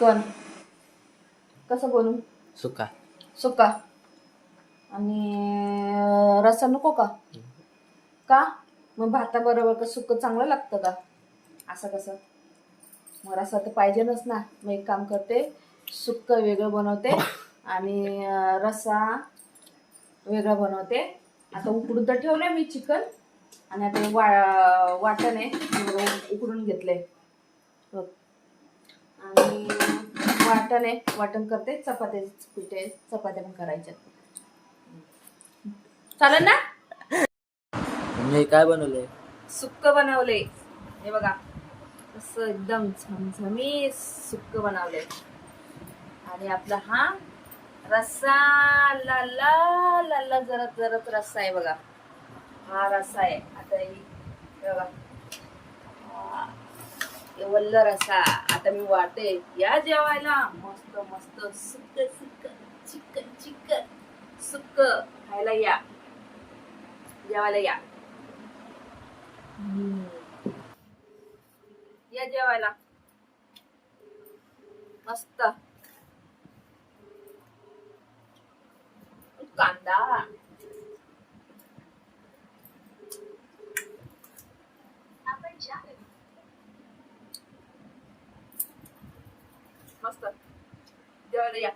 Chicken कसं बनवू? सुका. सुका. आणि रस्सा नको का? का मग भाताबरोबर का सुकं चांगलं लागतं का? असं कसं? मग रस्सा तर पाहिजेच ना. मग एक काम करते, सुक्कं वेगळं बनवते आणि रस्सा वेगळा बनवते. आता उकडून तर ठेवलंय मी चिकन आणि आता वाटण आहे उकडून घेतलंय आणि वाटण करते. चपात्याचे पीठ आहे, चपात्या पण करायच्या. चालेल ना? मी काय बनवलंय? सुक्क बनवले. हे बघा असं एकदम झमझमीत सुक्क बनवले. आणि आपला हा रस्सा लाला लाला जरत जरत रस्सा आहे बघा. हा रस्सा आहे. आता हे बघा वल्ल रस्सा. आता मी वाटते या जेवायला. मस्त मस्त सुक्क सुक्क चिकन चिकन सुक्क खायला या, जेवायला या. या जेवायला मस्त कांदा मस्त जेवायला या.